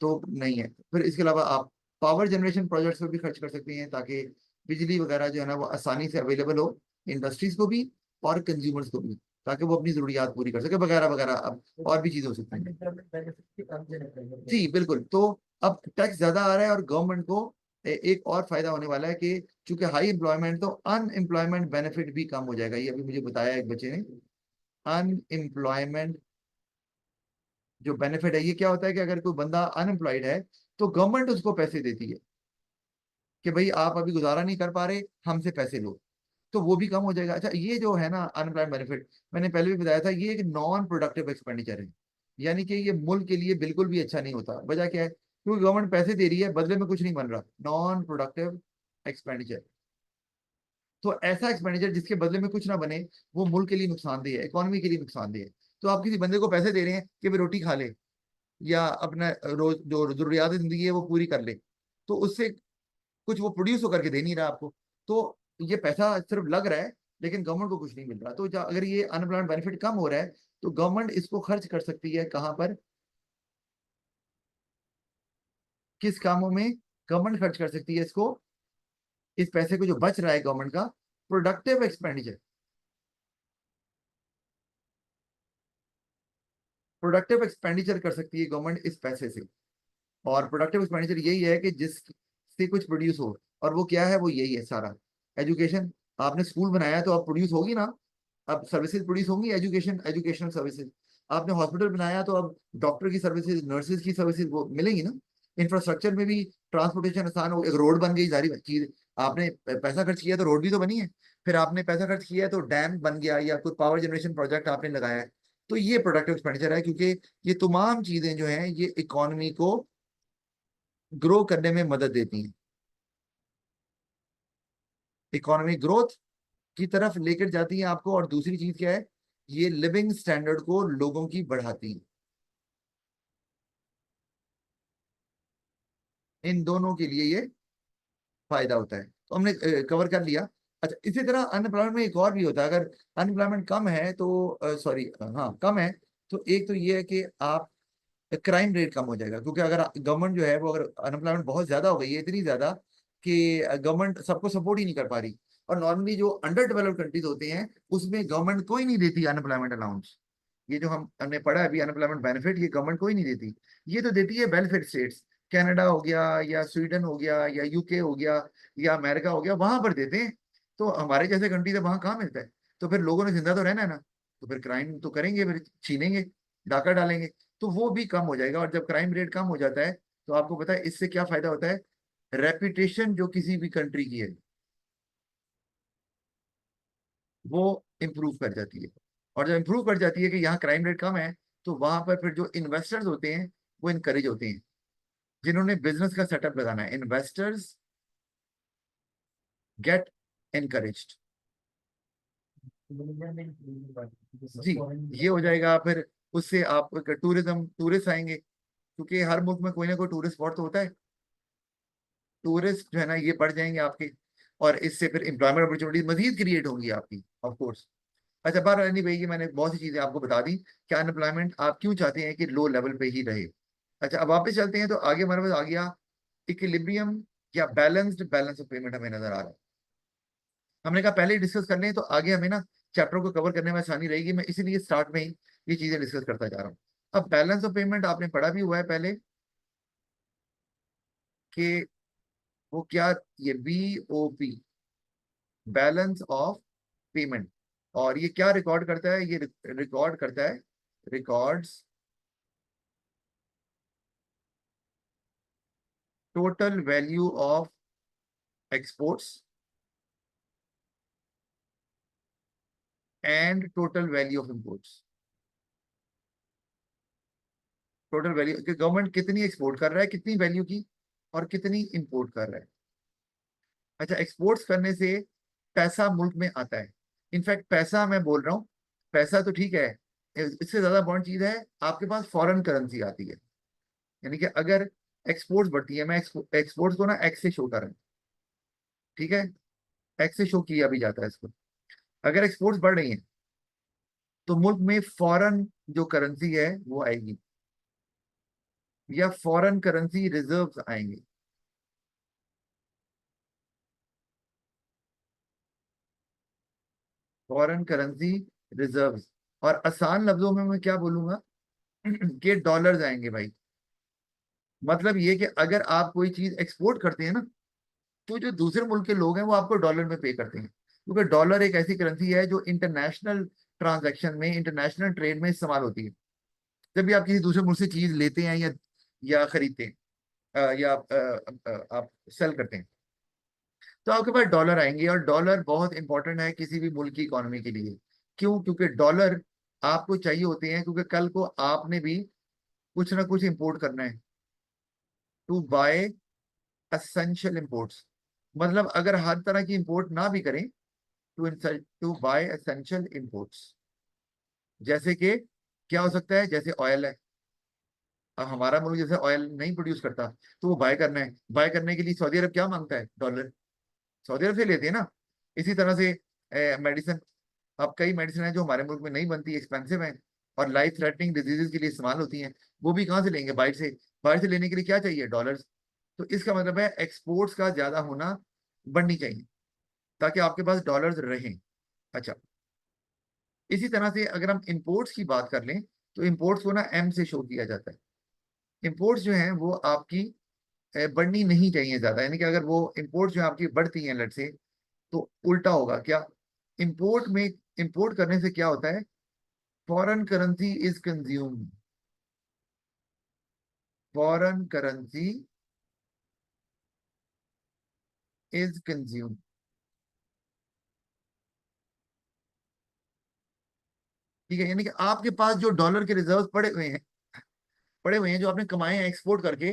तो नहीं है, फिर इसके अलावा आप पावर जनरेशन प्रोजेक्ट्स पर भी खर्च कर सकते हैं ताकि बिजली वगैरह जो है ना वो आसानी से अवेलेबल हो, इंडस्ट्रीज को भी और कंज्यूमर्स को भी, ताकि वो अपनी जरूरियात पूरी कर सके वगैरह वगैरह। अब और भी चीजें हो सकती हैं। अनएम्प्लॉयमेंट बेनिफिट की कम जनरेट करेंगे। जी बिल्कुल। तो अब टैक्स ज्यादा आ रहा है और गवर्नमेंट को एक और फायदा होने वाला है कि चूंकि हाई एम्प्लॉयमेंट, तो अनएम्प्लॉयमेंट बेनिफिट भी कम हो जाएगा। ये अभी मुझे बताया एक बच्चे ने। अनएम्प्लॉयमेंट जो बेनिफिट है ये क्या होता है कि अगर कोई बंदा अनएम्प्लॉयड है तो गवर्नमेंट उसको पैसे देती है कि भाई आप अभी गुजारा नहीं कर पा रहे, हमसे पैसे लो। तो वो भी कम हो जाएगा। अच्छा, ये जो है ना अनएम्प्लॉयमेंट बेनिफिट, मैंने पहले भी बताया था, ये एक नॉन प्रोडक्टिव एक्सपेंडिचर है। यानी कि ये मुल्क के लिए बिल्कुल भी अच्छा नहीं होता। वजह क्या है, क्योंकि गवर्नमेंट पैसे दे रही है, बदले में कुछ नहीं बन रहा। नॉन प्रोडक्टिव एक्सपेंडिचर, तो ऐसा एक्सपेंडिचर जिसके बदले में कुछ ना बने, वो मुल्क के लिए नुकसानदेह है, इकोनॉमी के लिए नुकसानदेह है। तो आप किसी बंदे को पैसे दे रहे हैं कि वो रोटी खा ले या अपना रोज जो जरूरियात जिंदगी है वो पूरी कर ले, तो उससे कुछ वो प्रोड्यूस होकर के दे नहीं रहा आपको। तो ये पैसा सिर्फ लग रहा है लेकिन गवर्नमेंट को कुछ नहीं मिल रहा। तो अगर ये अनएम्प्लॉयमेंट बेनिफिट कम हो रहा है तो गवर्नमेंट इसको खर्च कर सकती है कहाँ पर, किस कामों में गवर्नमेंट खर्च कर सकती है इसको, इस पैसे को जो बच रहा है गवर्नमेंट का, प्रोडक्टिव एक्सपेंडिचर। प्रोडक्टिव एक्सपेंडिचर कर सकती है गवर्नमेंट इस पैसे से। और प्रोडक्टिव एक्सपेंडिचर यही है कि जिससे कुछ प्रोड्यूस हो, और वो क्या है, वो यही है सारा। एजुकेशन, आपने स्कूल बनाया तो अब प्रोड्यूस होगी ना, अब सर्विसेज प्रोड्यूस होंगी, एजुकेशन, एजुकेशनल सर्विसेज। आपने हॉस्पिटल बनाया तो अब डॉक्टर की सर्विसेज, नर्सेज की सर्विसेज वो मिलेंगी ना। इंफ्रास्ट्रक्चर में भी ट्रांसपोर्टेशन आसान हो, एक रोड बन गई, सारी चीज। आपने पैसा खर्च किया तो रोड भी तो बनी है। फिर आपने पैसा खर्च किया है तो डैम बन गया या कोई पावर जनरेशन प्रोजेक्ट आपने लगाया है। तो ये प्रोडक्टिव एक्सपेंडिचर है, क्योंकि ये तमाम चीजें जो हैं ये इकोनॉमी को ग्रो करने में मदद देती हैं, इकोनॉमिक ग्रोथ की तरफ लेकर जाती हैं आपको। और दूसरी चीज क्या है, ये लिविंग स्टैंडर्ड को लोगों की बढ़ाती हैं। इन दोनों के लिए ये फायदा होता है। तो हमने कवर कर लिया। अच्छा, इसी तरह अनएम्प्लॉयमेंट में एक और भी होता है। अगर अनएम्प्लॉयमेंट कम है तो सॉरी, हाँ कम है, तो एक तो ये है कि आप क्राइम रेट कम हो जाएगा। क्योंकि अगर गवर्नमेंट जो है वो, अगर अनएम्प्लॉयमेंट बहुत ज्यादा हो गई है, इतनी ज्यादा कि गवर्नमेंट सबको सपोर्ट ही नहीं कर पा रही। और नॉर्मली जो अंडर डेवलप्ड कंट्रीज होते हैं उसमें गवर्नमेंट कोई नहीं देती अनएम्प्लॉयमेंट अलाउंस। ये जो हमने पढ़ा है अभी अनएम्प्लॉयमेंट बेनिफिट, ये गवर्नमेंट कोई नहीं देती। ये तो देती है वेलफेयर स्टेट्स, कनाडा हो गया या स्वीडन हो गया या यूके हो गया या अमेरिका हो गया, वहां पर देते हैं। तो हमारे जैसे कंट्री है वहां कहाँ मिलता है। तो फिर लोगों ने जिंदा तो रहना है ना, तो फिर क्राइम तो करेंगे, फिर छीनेंगे, डाका डालेंगे। तो वो भी कम हो जाएगा। और जब क्राइम रेट कम हो जाता है तो आपको पता है इससे क्या फायदा होता है, रेपुटेशन जो किसी भी कंट्री की है वो इंप्रूव कर जाती है। और जब इंप्रूव कर जाती है कि यहाँ क्राइम रेट कम है, तो वहां पर फिर जो इन्वेस्टर्स होते हैं वो इनकरेज होते हैं, जिन्होंने बिजनेस का सेटअप लगाना है, इन्वेस्टर्स गेट एनकरेज्ड। इंडिया में जैसे जी, फॉरेन ये हो जाएगा फिर। उससे आप टूरिज्म, टूरिस्ट आएंगे, क्योंकि हर मुल्क में कोई ना कोई टूरिस्ट स्पॉट तो होता है। टूरिस्ट जो है ना ये बढ़ जाएंगे आपके, और इससे फिर एम्प्लॉयमेंट अपॉर्चुनिटीज मजीद क्रिएट होंगी आपकी, ऑफ कोर्स। अच्छा, बात नहीं भाई, ये मैंने बहुत सी चीजें आपको बता दी कि अनएम्प्लॉयमेंट आप क्यों चाहते हैं कि लो लेवल पे ही रहे। अच्छा, अब वापस चलते हैं, तो आगे हमारे पास आ गया इक्विलिब्रियम या बैलेंस्ड बैलेंस ऑफ पेमेंट हमें नजर आ रहा है। हमने कहा पहले ही डिस्कस कर लें, तो आगे हमें ना चैप्टर को कवर करने में आसानी रहेगी, मैं इसीलिए स्टार्ट में ही ये चीजें डिस्कस करता जा रहा हूँ। अब बैलेंस ऑफ पेमेंट आपने पढ़ा भी हुआ है पहले कि वो क्या, ये BOP, बैलेंस ऑफ पेमेंट। और ये क्या रिकॉर्ड करता है, ये रिकॉर्ड करता है, records total value of exports and total value of imports. Total value कि गवर्नमेंट कितनी एक्सपोर्ट कर रहा है, कितनी वैल्यू की, और कितनी इंपोर्ट कर रहा है। अच्छा, एक्सपोर्ट्स करने से पैसा मुल्क में आता है। इनफैक्ट पैसा मैं बोल रहा हूँ, पैसा तो ठीक है, इससे ज्यादा बड़ी चीज है आपके पास फॉरेन करेंसी आती है। यानी कि अगर एक्सपोर्ट्स बढ़ती है, मैं एक्सपोर्ट्स को ना एक्स से शो कर रहा हूँ, ठीक है, एक्स से शो किया भी जाता है इसको। अगर एक्सपोर्ट्स बढ़ रही हैं तो मुल्क में फॉरेन जो करेंसी है वो आएगी, या फॉरेन करेंसी रिजर्व्स आएंगे। फॉरेन करेंसी रिजर्व्स, और आसान लफ्जों में मैं क्या बोलूंगा कि डॉलर्स आएंगे भाई। मतलब ये कि अगर आप कोई चीज एक्सपोर्ट करते हैं ना, तो जो दूसरे मुल्क के लोग हैं वो आपको डॉलर में पे करते हैं, क्योंकि डॉलर एक ऐसी करेंसी है जो इंटरनेशनल ट्रांजैक्शन में, इंटरनेशनल ट्रेड में इस्तेमाल होती है। जब भी आप किसी दूसरे मुल्क से चीज लेते हैं या खरीदते हैं, या आप सेल करते हैं, तो आपके पास डॉलर आएंगे। और डॉलर बहुत इंपॉर्टेंट है किसी भी मुल्क की इकोनॉमी के लिए। क्यों? क्योंकि डॉलर आपको चाहिए होते हैं, क्योंकि कल को आपने भी कुछ ना कुछ इंपोर्ट करना है, टू बाय एसेंशियल इंपोर्ट्स। मतलब अगर हर तरह की इंपोर्ट ना भी करें, टू बाय एसेंशियल इंपोर्ट्स। जैसे कि क्या हो सकता है, जैसे ऑयल है। अब हमारा मुल्क जैसे ऑयल नहीं प्रोड्यूस करता, तो वो बाय करना है, बाय करने के लिए सऊदी अरब क्या मांगता है, डॉलर। सऊदी अरब से लेते हैं ना। इसी तरह से मेडिसिन, अब कई मेडिसिन है जो हमारे मुल्क में नहीं बनती, एक्सपेंसिव है, और लाइफ थ्रेटनिंग डिजीजेस के लिए इस्तेमाल होती हैं, वो भी कहाँ से लेंगे, बाहर से। बाहर से लेने के लिए क्या चाहिए, डॉलर्स। तो इसका मतलब है एक्सपोर्ट्स का ज्यादा होना बढ़नी चाहिए, ताकि आपके पास डॉलर्स रहें। अच्छा, इसी तरह से अगर हम इंपोर्ट्स की बात कर लें, तो इंपोर्ट्स को ना M से शो किया जाता है। इंपोर्ट्स जो हैं वो आपकी बढ़नी नहीं चाहिए ज्यादा, यानी कि अगर वो इंपोर्ट्स जो आपकी बढ़ती हैं लट से, तो उल्टा होगा क्या, इंपोर्ट में, इंपोर्ट करने से क्या होता है, foreign currency is consumed, foreign currency is consumed. ठीक है, यानी कि आपके पास जो डॉलर के रिजर्व पड़े हुए हैं जो आपने कमाए हैं एक्सपोर्ट करके,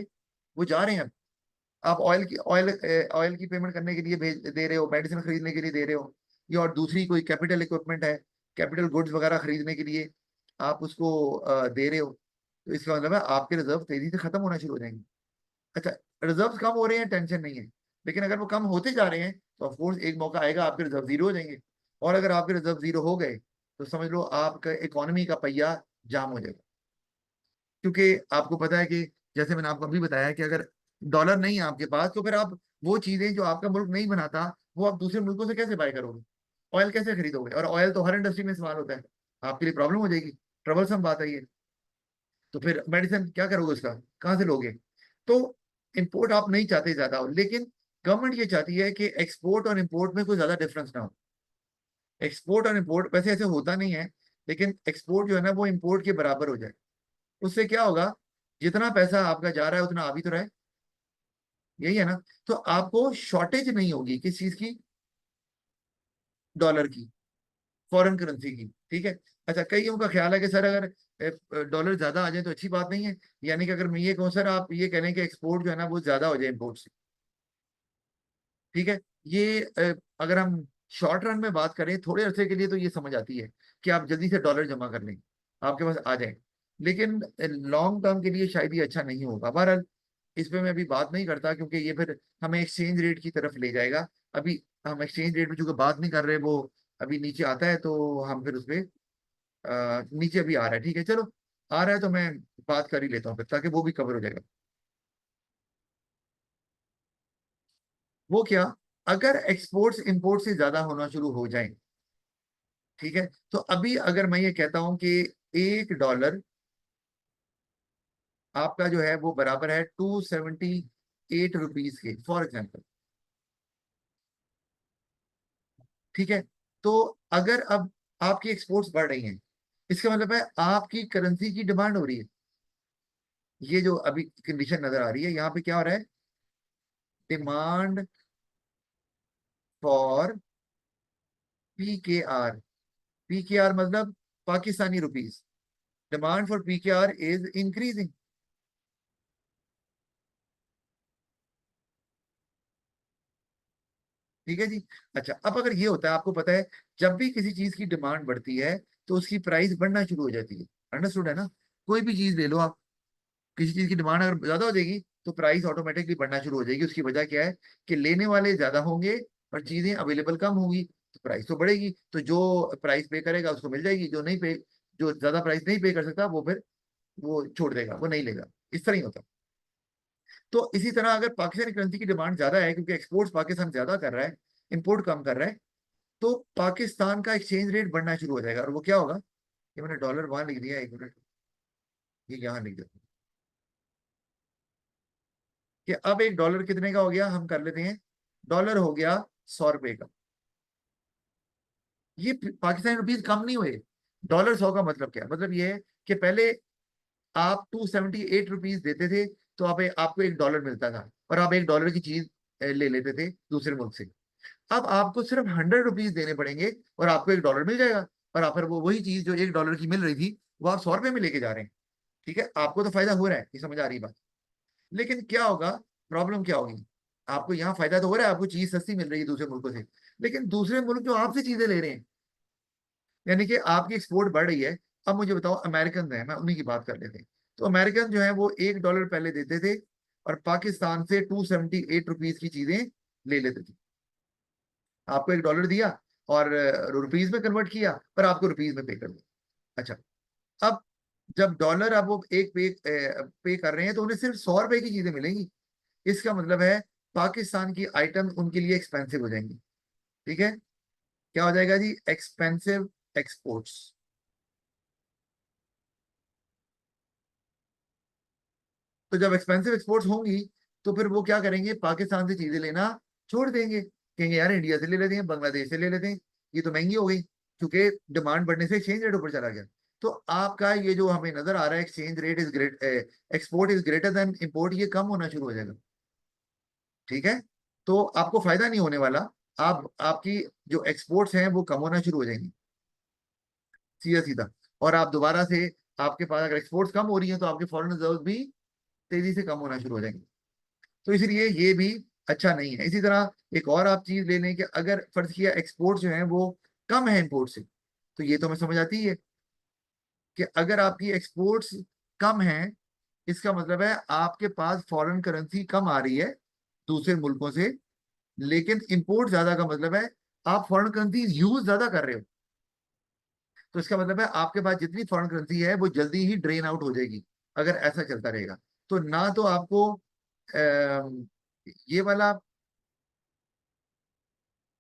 वो जा रहे हैं। आप ऑयल की पेमेंट करने के लिए भेज दे रहे हो, मेडिसिन खरीदने के लिए दे रहे हो, या और दूसरी कोई कैपिटल इक्विपमेंट है, कैपिटल गुड्स वगैरह खरीदने के लिए आप उसको दे रहे हो। तो इसका मतलब है आपके रिजर्व तेजी से खत्म होना शुरू हो जाएंगे। अच्छा, रिजर्व कम हो रहे हैं, टेंशन नहीं है, लेकिन अगर वो कम होते जा रहे हैं, तो ऑफकोर्स एक मौका आएगा आपके रिजर्व जीरो हो जाएंगे। और अगर आपके रिजर्व जीरो हो गए, तो समझ लो आपका इकोनॉमी का पहिया जाम हो जाएगा। क्योंकि आपको पता है कि जैसे मैंने आपको अभी बताया कि अगर डॉलर नहीं है आपके पास, तो फिर आप वो चीजें जो आपका मुल्क नहीं बनाता, वो आप दूसरे मुल्कों से कैसे बाय करोगे, ऑयल कैसे खरीदोगे। और ऑयल तो हर इंडस्ट्री में इस्तेमाल होता है, आपके लिए प्रॉब्लम हो जाएगी, ट्रबलसम बात है ये। तो फिर मेडिसिन क्या करोगे उसका, कहाँ से लोगे। तो इंपोर्ट आप नहीं चाहते ज्यादा हो, लेकिन गवर्नमेंट ये चाहती है कि एक्सपोर्ट और इंपोर्ट में कोई ज्यादा डिफरेंस ना हो। एक्सपोर्ट और इंपोर्ट वैसे ऐसे होता नहीं है, लेकिन एक्सपोर्ट जो है ना वो इंपोर्ट के बराबर हो जाए। उससे क्या होगा, जितना पैसा आपका जा रहा है उतना आ भी तो रहा है, यही है ना। तो आपको शॉर्टेज नहीं होगी किस चीज की, डॉलर की। फॉरेन करेंसी की, ठीक है। अच्छा, कईयों का ख्याल है कि सर अगर डॉलर ज्यादा आ जाए तो अच्छी बात नहीं है, यानी कि अगर मैं ये कहूँ सर, आप ये कह रहे हैं कि एक्सपोर्ट जो है ना वो ज्यादा हो जाए इम्पोर्ट से, ठीक है। ये अगर हम शॉर्ट रन में बात करें थोड़े अरसे के लिए तो ये समझ आती है कि आप जल्दी से डॉलर जमा कर लें, आपके पास आ जाए, लेकिन लॉन्ग टर्म के लिए शायद ये अच्छा नहीं होगा। बहरहाल इस पे मैं अभी बात नहीं करता, क्योंकि ये फिर हमें एक्सचेंज रेट की तरफ ले जाएगा। अभी हम एक्सचेंज रेट में चूंकि बात नहीं कर रहे, वो अभी नीचे आता है तो हम फिर उस पे नीचे अभी आ रहा है, ठीक है, चलो आ रहा है तो मैं बात कर ही लेता हूँ फिर, ताकि वो भी कवर हो जाएगा। वो क्या, अगर एक्सपोर्ट्स इंपोर्ट से ज्यादा होना शुरू हो जाए, ठीक है, तो अभी अगर मैं ये कहता हूं कि $1 आपका जो है वो बराबर है 278 रुपीज के, फॉर एग्जाम्पल, ठीक है। तो अगर अब आपकी एक्सपोर्ट्स बढ़ रही हैं, इसका मतलब है आपकी करेंसी की डिमांड हो रही है। ये जो अभी कंडीशन नजर आ रही है, यहाँ पे क्या हो रहा है, डिमांड फॉर PKR। PKR मतलब Pakistani rupees, demand for PKR is increasing, ठीक है जी। अच्छा, अब अगर ये होता है, आपको पता है जब भी किसी चीज की डिमांड बढ़ती है तो उसकी प्राइस बढ़ना शुरू हो जाती है, अंडरस्टूड है ना। कोई भी चीज ले लो आप, किसी चीज की डिमांड अगर ज्यादा हो जाएगी तो प्राइस ऑटोमेटिकली बढ़ना शुरू हो जाएगी। उसकी वजह क्या है कि लेने वाले ज्यादा होंगे और चीजें अवेलेबल कम होंगी, तो प्राइस तो बढ़ेगी। तो जो प्राइस पे करेगा उसको मिल जाएगी, जो नहीं पे, जो ज्यादा प्राइस नहीं पे कर सकता वो फिर वो छोड़ देगा, वो नहीं लेगा। इस तरह ही होता है। तो इसी तरह अगर पाकिस्तानी करेंसी की डिमांड ज्यादा है, क्योंकि एक्सपोर्ट्स पाकिस्तान ज्यादा कर रहा है, इंपोर्ट कम कर रहा है, तो पाकिस्तान का एक्सचेंज रेट बढ़ना शुरू हो जाएगा। और वो क्या होगा, ये मैंने डॉलर वहां लिख दिया, 1 मिनट, ये यहाँ लिख दिया कि अब $1 कितने का हो गया, हम कर लेते हैं, डॉलर हो गया 100 रुपए का। ये पाकिस्तानी रुपीज कम नहीं हुए, $100 का मतलब क्या, मतलब ये है कि पहले आप 278 रुपीज देते थे तो आपको $1 मिलता था, और आप $1 की चीज ले लेते थे दूसरे मुल्क से। अब आपको सिर्फ 100 रुपीज देने पड़ेंगे और आपको $1 मिल जाएगा, और आप फिर वो वही चीज जो $1 की मिल रही थी वो आप 100 रुपए में लेके जा रहे हैं, ठीक है। आपको तो फायदा हो रहा है, ये समझ आ रही बात। लेकिन क्या होगा, प्रॉब्लम क्या होगी, आपको यहाँ फायदा तो हो रहा है, आपको चीज सस्ती मिल रही है दूसरे मुल्कों से, लेकिन दूसरे मुल्क जो आपसे चीजें ले रहे हैं, यानी कि आपकी एक्सपोर्ट बढ़ रही है। अब मुझे बताओ, अमेरिकन हैं, मैं उन्हीं की बात कर लेते हैं। तो अमेरिकन जो है वो $1 पहले देते थे और पाकिस्तान से 278 रुपीज की चीजें ले लेते थे। आपको $1 दिया और रुपीज में कन्वर्ट किया, पर आपको रुपीज में पे कर दिया। अच्छा, अब जब डॉलर अब वो एक पे कर रहे हैं तो उन्हें सिर्फ 100 रुपए की चीजें मिलेंगी। इसका मतलब है पाकिस्तान की आइटम उनके लिए एक्सपेंसिव हो जाएंगी, ठीक है। क्या हो जाएगा जी, एक्सपेंसिव एक्सपोर्ट्स। तो जब एक्सपेंसिव एक्सपोर्ट्स होंगी तो फिर वो क्या करेंगे, पाकिस्तान से चीजें लेना छोड़ देंगे, कहेंगे यार इंडिया से ले लेते हैं, बांग्लादेश से ले लेते हैं, ये तो महंगी हो गई, क्योंकि डिमांड बढ़ने से एक्सचेंज रेट ऊपर चला गया। तो आपका ये जो हमें नजर आ रहा है, exchange rate is great, export is greater than import, ये कम होना शुरू हो जाएगा, ठीक है। तो आपको फायदा नहीं होने वाला, आप आपकी जो एक्सपोर्ट्स हैं वो कम होना शुरू हो जाएंगी, सीधा सीधा। और आप दोबारा से, आपके पास अगर एक्सपोर्ट्स कम हो रही हैं तो आपके फॉरेन रिजर्व भी तेजी से कम होना शुरू हो जाएंगे। तो इसलिए ये भी अच्छा नहीं है। इसी तरह एक और आप चीज ले लें कि अगर फर्ज किया एक्सपोर्ट जो है वो कम है इंपोर्ट से, तो ये तो हमें समझ आती है कि अगर आपकी एक्सपोर्ट्स कम है, इसका मतलब है आपके पास फॉरेन करेंसी कम आ रही है दूसरे मुल्कों से, लेकिन इंपोर्ट ज्यादा का मतलब है आप फॉरेन करेंसी यूज ज्यादा कर रहे हो। तो इसका मतलब है आपके पास जितनी फॉरेन करेंसी है वो जल्दी ही ड्रेन आउट हो जाएगी अगर ऐसा चलता रहेगा। तो ना तो आपको अम, ये वाला,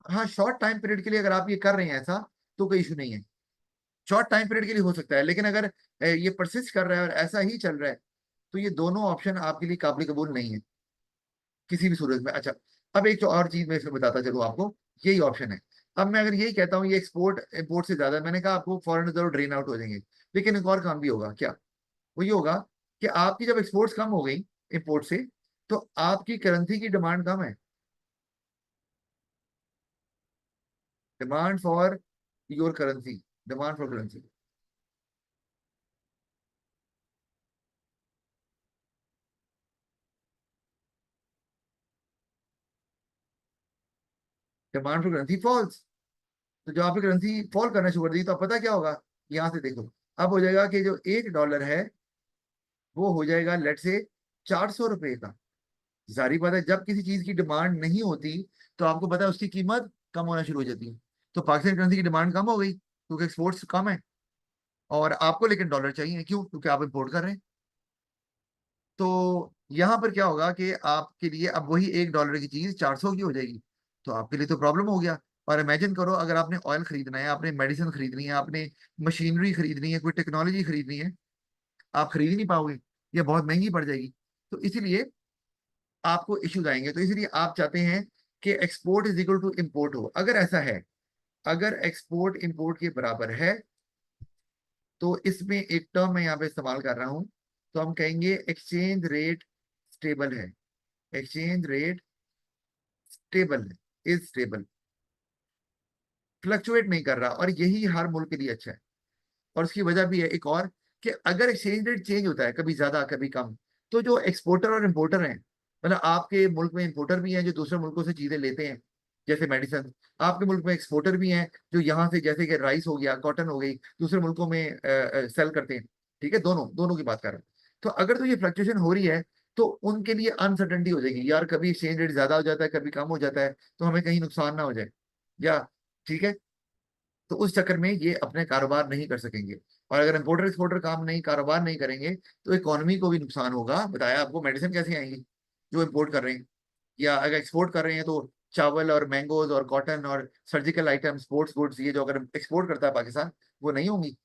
हाँ शॉर्ट टाइम पीरियड के लिए अगर आप ये कर रहे हैं ऐसा तो कोई इशू नहीं है, शॉर्ट टाइम पीरियड के लिए हो सकता है। लेकिन अगर ये परसिस्ट कर रहा है और ऐसा ही चल रहा है, तो ये दोनों ऑप्शन आपके लिए काबिल कबूल नहीं है किसी भी सूरत में। अच्छा, अब एक जो और चीज मैं इसमें बताता चलूँ आपको, यही ऑप्शन है। अब मैं अगर यही कहता हूँ ये एक्सपोर्ट इंपोर्ट से ज्यादा, मैंने कहा आपको फॉरेन रिजर्व ड्रेन आउट हो जाएंगे, लेकिन एक और काम भी होगा क्या, वो ये होगा कि आपकी जब एक्सपोर्ट्स कम हो गई इंपोर्ट से, तो आपकी करेंसी की डिमांड कम है, demand for your currency, demand for currency. Demand for currency falls. तो जब आपकी करेंसी फॉल करना शुरू कर दी तो अब पता क्या होगा, यहां से देखो, अब हो जाएगा कि जो $1 है वो हो जाएगा लेट से $400 का। जारी बात है, जब किसी चीज की डिमांड नहीं होती तो आपको पता है उसकी कीमत कम होना शुरू हो जाती है। तो पाकिस्तान करेंसी की डिमांड कम हो गई क्योंकि एक्सपोर्ट्स कम है, और आपको लेकिन डॉलर चाहिए, क्यों? क्योंकि आप इंपोर्ट कर रहे हैं। तो यहां पर क्या होगा कि आपके लिए अब वही $1 की चीज 400 की हो जाएगी। तो आपके लिए तो प्रॉब्लम हो गया। और इमेजिन करो, अगर आपने ऑयल खरीदना है, आपने मेडिसिन खरीदनी है, आपने मशीनरी खरीदनी है, कोई टेक्नोलॉजी खरीदनी है, आप खरीद ही नहीं पाओगे, ये बहुत महंगी पड़ जाएगी। तो इसीलिए आपको इश्यूज आएंगे। तो इसीलिए आप चाहते हैं कि export is equal to import हो। अगर ऐसा है, अगर एक्सपोर्ट इम्पोर्ट के बराबर है, तो इसमें एक टर्म मैं यहाँ पे इस्तेमाल कर रहा हूं, तो हम कहेंगे एक्सचेंज रेट स्टेबल है। एक्सचेंज रेट स्टेबल है, इज स्टेबल, फ्लक्चुएट नहीं कर रहा, और यही हर मुल्क के लिए अच्छा है। और उसकी वजह भी है एक और, कि अगर एक्सचेंज रेट चेंज होता है कभी ज्यादा कभी कम, तो जो एक्सपोर्टर और इम्पोर्टर हैं, मतलब आपके मुल्क में इंपोर्टर भी हैं जो दूसरे मुल्कों से चीजें लेते हैं जैसे मेडिसिन, आपके मुल्क में एक्सपोर्टर भी हैं जो यहाँ से जैसे कि राइस हो गया, कॉटन हो गई, दूसरे मुल्कों में सेल करते हैं। ठीक है, दोनों दोनों की बात कर रहा हूँ। तो अगर तो ये फ्लक्चुएशन हो रही है तो उनके लिए अनसर्टेनिटी हो जाएगी, यार कभी एक्सचेंज रेट ज्यादा हो जाता है कभी कम हो जाता है, तो हमें कहीं नुकसान ना हो जाए, या ठीक है। तो उस चक्कर में ये अपने कारोबार नहीं कर सकेंगे। और अगर इंपोर्टर एक्सपोर्टर काम नहीं, कारोबार नहीं करेंगे, तो इकोनॉमी को भी नुकसान होगा। बताया आपको, मेडिसिन कैसे आएंगी जो इंपोर्ट कर रहे हैं, या अगर एक्सपोर्ट कर रहे हैं तो चावल और मैंगोज और कॉटन और सर्जिकल आइटम, स्पोर्ट्स गुड्स, ये जो अगर एक्सपोर्ट करता है पाकिस्तान, वो नहीं होंगी।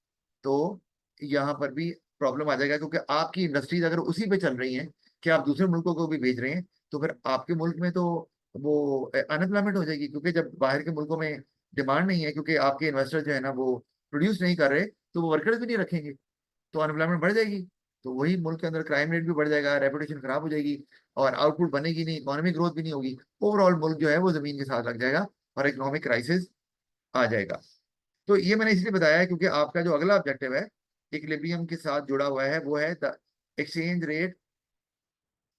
तो यहाँ पर भी प्रॉब्लम आ जाएगा, क्योंकि आपकी इंडस्ट्रीज अगर उसी पे चल रही हैं कि आप दूसरे मुल्कों को भी भेज रहे हैं, तो फिर आपके मुल्क में तो वो अनएम्प्लॉयमेंट हो जाएगी, क्योंकि जब बाहर के मुल्कों में डिमांड नहीं है, क्योंकि आपके इन्वेस्टर जो है ना वो प्रोड्यूस नहीं कर रहे, तो वो वर्कर्स भी नहीं रखेंगे, तो अनएम्प्लॉयमेंट बढ़ जाएगी। तो वही मुल्क के अंदर क्राइम रेट भी बढ़ जाएगा, रेपुटेशन खराब हो जाएगी, और आउटपुट बनेगी नहीं, इकोनॉमिक ग्रोथ भी नहीं होगी। ओवरऑल मुल्क जो है वो जमीन के साथ लग जाएगा और इकोनॉमिक क्राइसिस आ जाएगा। तो ये मैंने इसलिए बताया है क्योंकि आपका जो अगला ऑब्जेक्टिव है इक्विलिब्रियम के साथ जुड़ा हुआ है, वो है द एक्सचेंज रेट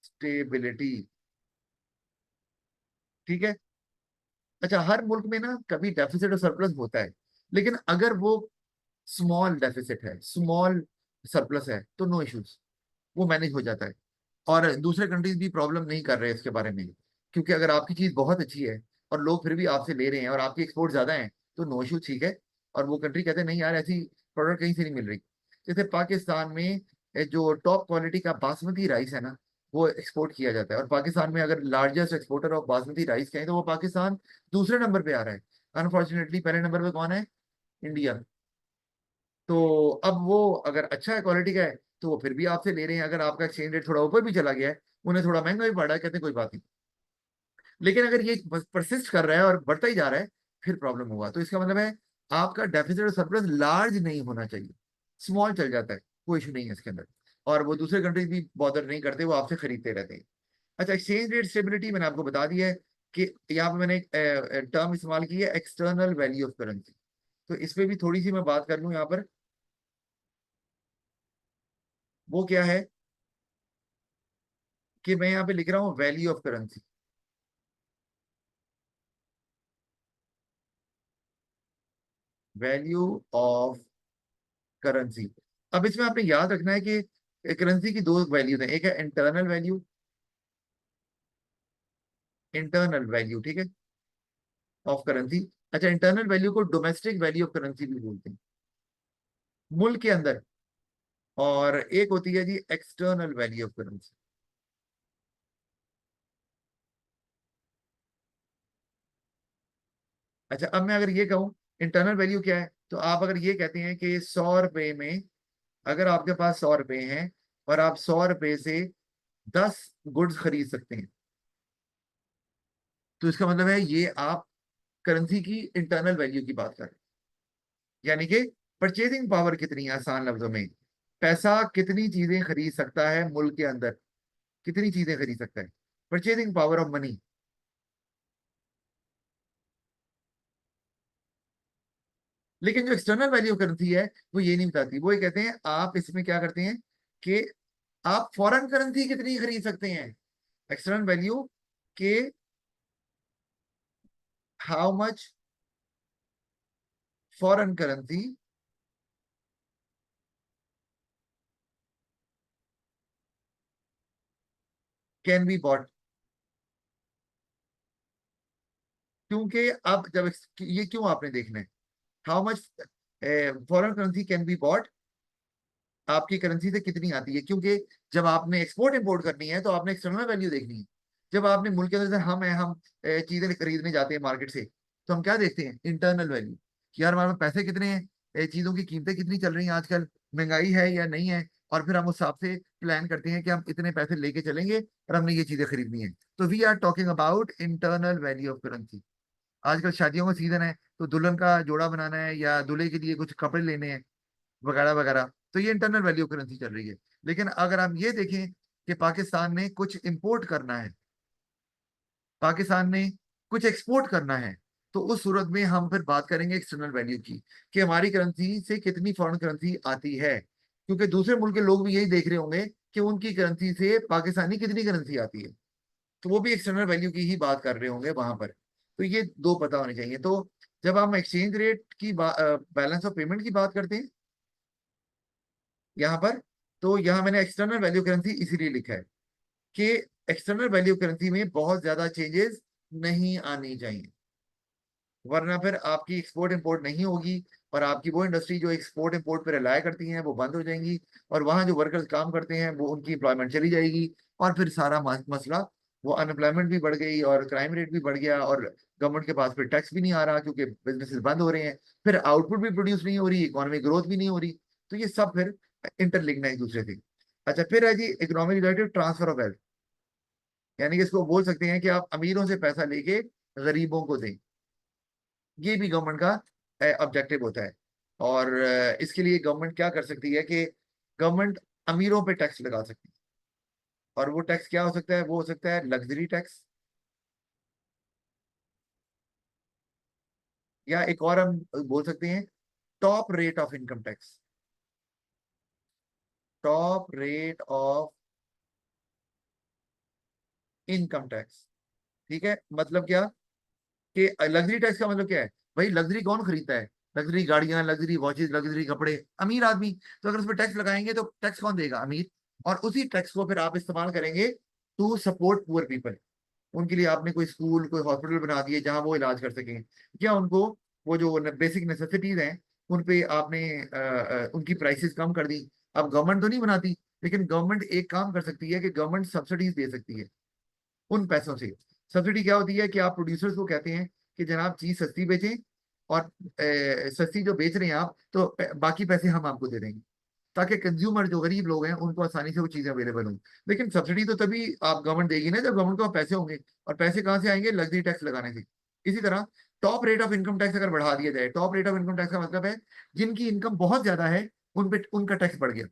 स्टेबिलिटी। ठीक है। अच्छा, हर मुल्क में ना कभी डेफिसिट और सरप्लस होता है, लेकिन अगर वो स्मॉल डेफिसिट है, स्मॉल सरप्लस है, तो नो इश्यूज, वो मैनेज हो जाता है। और दूसरे कंट्रीज भी प्रॉब्लम नहीं कर रहे हैं इसके बारे में, क्योंकि अगर आपकी चीज बहुत अच्छी है और लोग फिर भी आपसे ले रहे हैं और आपकी एक्सपोर्ट ज्यादा है, तो नो इशू, ठीक है। और वो कंट्री कहते हैं नहीं यार, ऐसी प्रोडक्ट कहीं से नहीं मिल रही। जैसे पाकिस्तान में जो टॉप क्वालिटी का बासमती राइस है ना, वो एक्सपोर्ट किया जाता है, और पाकिस्तान में अगर largest exporter of basmati rice कहें तो वो पाकिस्तान दूसरे नंबर पे आ रहा है। अनफॉर्चुनेटली पहले नंबर पे कौन है? इंडिया। तो अब वो अगर अच्छा है, क्वालिटी का है, तो वो फिर भी आपसे ले रहे हैं। अगर आपका एक्सचेंज रेट थोड़ा ऊपर भी चला गया है, उन्हें थोड़ा महंगा भी पड़ रहा है, कहते हैं कोई बात नहीं। लेकिन अगर ये परसिस्ट कर रहा है और बढ़ता ही जा रहा है, फिर प्रॉब्लम होगा। तो इसका मतलब है आपका डेफिसिट और सरप्लस लार्ज नहीं होना चाहिए, स्मॉल चल जाता है, कोई इशू नहीं है इसके अंदर। और वो दूसरे कंट्रीज भी बॉदर नहीं करते, वो आपसे खरीदते रहते हैं। अच्छा, एक्सचेंज रेट स्टेबिलिटी मैंने आपको बता दिया है कि यहाँ पे मैंने एक टर्म इस्तेमाल की है, एक्सटर्नल वैल्यू ऑफ करेंसी। तो इस पे भी थोड़ी सी मैं बात कर लूँ यहाँ पर। वो क्या है कि मैं यहाँ पे लिख रहा हूँ value of currency, value of currency. अब इसमें आपने याद रखना है कि करेंसी की दो वैल्यूज हैं, एक है इंटरनल वैल्यू, इंटरनल वैल्यू, ठीक है, ऑफ करेंसी। अच्छा, इंटरनल वैल्यू को डोमेस्टिक वैल्यू ऑफ करेंसी भी बोलते हैं, मुल्क के अंदर। और एक होती है जी एक्सटर्नल वैल्यू ऑफ करेंसी। अच्छा, अब मैं अगर ये कहूँ इंटरनल वैल्यू क्या है, तो आप अगर ये कहते हैं कि 100 रुपए में, अगर आपके पास 100 रुपए हैं और आप 100 रुपए से 10 गुड्स खरीद सकते हैं, तो इसका मतलब है ये आप करेंसी की इंटरनल वैल्यू की बात कर रहे हैं। यानी कि परचेजिंग पावर कितनी है, आसान लफ्जों में, पैसा कितनी चीजें खरीद सकता है मुल्क के अंदर, कितनी चीजें खरीद सकता है, परचेजिंग पावर ऑफ मनी। लेकिन जो एक्सटर्नल वैल्यू करेंसी है वो ये नहीं बताती। वो ये कहते हैं आप इसमें क्या करते हैं कि आप फॉरेन करेंसी कितनी खरीद सकते हैं, एक्सटर्नल वैल्यू के how much foreign currency can be bought. क्योंकि अब जब ये क्यों आपने देखना है, how much foreign currency can be bought, आपकी करेंसी से कितनी आती है, क्योंकि जब आपने एक्सपोर्ट इंपोर्ट करनी है तो आपने एक्सटर्नल वैल्यू देखनी है। जब आपने मुल्क के अंदर से हम चीजें खरीदने जाते हैं मार्केट से, तो हम क्या देखते हैं, इंटरनल वैल्यू, कि यार हमारे पास पैसे कितने हैं, चीजों की कीमतें कितनी चल रही हैं आजकल, महंगाई है या नहीं है, और फिर हम उस हिसाब से प्लान करते हैं कि हम इतने पैसे लेके चलेंगे और हमने ये चीजें खरीदनी है। तो we are talking about internal value of currency. आजकल शादियों का सीजन है, तो दुल्हन का जोड़ा बनाना है या दूल्हे के लिए कुछ कपड़े लेने हैं वगैरह वगैरह, तो ये इंटरनल वैल्यू करेंसी चल रही है। लेकिन अगर हम ये देखें कि पाकिस्तान ने कुछ इंपोर्ट करना है, पाकिस्तान ने कुछ एक्सपोर्ट करना है, तो उस सूरत में हम फिर बात करेंगे एक्सटर्नल वैल्यू की, कि हमारी करेंसी से कितनी फॉरेन करेंसी आती है। क्योंकि दूसरे मुल्क के लोग भी यही देख रहे होंगे कि उनकी करेंसी से पाकिस्तानी कितनी करेंसी आती है, तो वो भी एक्सटर्नल वैल्यू की ही बात कर रहे होंगे वहां पर। तो ये दो पता होने चाहिए। तो जब हम एक्सचेंज रेट की बैलेंस ऑफ पेमेंट की बात करते हैं यहाँ पर, तो यहाँ मैंने एक्सटर्नल वैल्यू करेंसी इसीलिए लिखा है कि एक्सटर्नल वैल्यू करेंसी में बहुत ज्यादा चेंजेस नहीं आनी चाहिए, वरना फिर आपकी एक्सपोर्ट इंपोर्ट नहीं होगी, और आपकी वो इंडस्ट्री जो एक्सपोर्ट इंपोर्ट पर रिलाय करती हैं वो बंद हो जाएंगी, और वहां जो वर्कर्स काम करते हैं वो उनकी एम्प्लॉयमेंट चली जाएगी, और फिर सारा मसला, वो अनएम्प्लॉयमेंट भी बढ़ गई और क्राइम रेट भी बढ़ गया, और गवर्नमेंट के पास फिर टैक्स भी नहीं आ रहा क्योंकि बिजनेसेस बंद हो रहे हैं, फिर आउटपुट भी प्रोड्यूस नहीं हो रही, इकोनॉमिक ग्रोथ भी नहीं हो रही। तो ये सब फिर इंटरलिंक्ड है एक दूसरे से। अच्छा, फिर है जी economic relative transfer of wealth, यानी कि इसको बोल सकते हैं कि आप अमीरों से पैसा लेके गरीबों को दें, ये भी गवर्नमेंट का ऑब्जेक्टिव होता है। और इसके लिए गवर्नमेंट क्या कर सकती है कि गवर्नमेंट अमीरों पे टैक्स लगा सकती है, और वो टैक्स क्या हो सकता है, वो हो सकता है लग्जरी टैक्स, या एक और हम बोल सकते हैं top rate of income tax, top rate of income tax. ठीक है, मतलब क्या कि लग्जरी टैक्स का मतलब क्या है, भाई लग्जरी कौन खरीदता है, लग्जरी गाड़ियां, लग्जरी वॉचेस, लग्जरी कपड़े, अमीर आदमी। तो अगर उस पर टैक्स लगाएंगे तो टैक्स कौन देगा, अमीर। और उसी टैक्स को फिर आप इस्तेमाल करेंगे टू सपोर्ट पुअर पीपल, उनके लिए आपने कोई स्कूल कोई हॉस्पिटल बना दिए जहां वो इलाज कर सकें, या उनको वो जो बेसिक नेसेसिटीज हैं उन पे आपने उनकी प्राइसेस कम कर दी। अब गवर्नमेंट तो नहीं बनाती, लेकिन गवर्नमेंट एक काम कर सकती है कि गवर्नमेंट सब्सिडीज दे सकती है उन पैसों से। सब्सिडी क्या होती है कि आप प्रोड्यूसर्स को कहते हैं कि जनाब चीज सस्ती बेचें, और सस्ती जो बेच रहे हैं आप, तो बाकी पैसे हम आपको दे देंगे, ताकि कंज्यूमर जो गरीब लोग हैं उनको आसानी से वो चीजें अवेलेबल हों। लेकिन सब्सिडी तो तभी आप गवर्नमेंट देगी ना जब गवर्नमेंट के पास पैसे होंगे, और पैसे कहाँ से आएंगे, लग्जरी टैक्स लगाने से। इसी तरह top rate of income tax अगर बढ़ा दिया जाए, top rate of income tax का मतलब है जिनकी इनकम बहुत ज्यादा है उन पे उनका टैक्स बढ़ गया,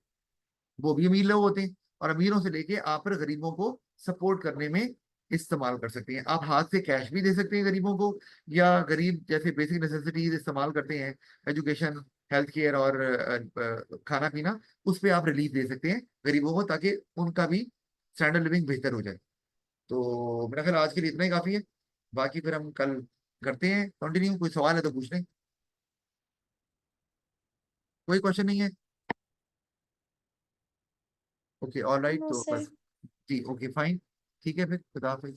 वो भी अमीर लोग होते हैं, और अमीरों से लेके आप फिर गरीबों को सपोर्ट करने में इस्तेमाल कर सकते हैं। आप हाथ से कैश भी दे सकते हैं गरीबों को, या गरीब जैसे बेसिक नेसेसिटीज इस्तेमाल करते हैं, एजुकेशन, हेल्थ केयर और खाना पीना, उस पर आप रिलीफ दे सकते हैं गरीबों को, ताकि उनका भी स्टैंडर्ड लिविंग बेहतर हो जाए। तो मेरा ख्याल आज के लिए इतना ही काफी है, बाकी फिर हम कल करते हैं कंटिन्यू। कोई सवाल है तो पूछ लें। कोई क्वेश्चन नहीं है? ओके ऑल राइट, नो तो सर। बस। जी ओके फाइन, ठीक है फिर खुदा हाफिज।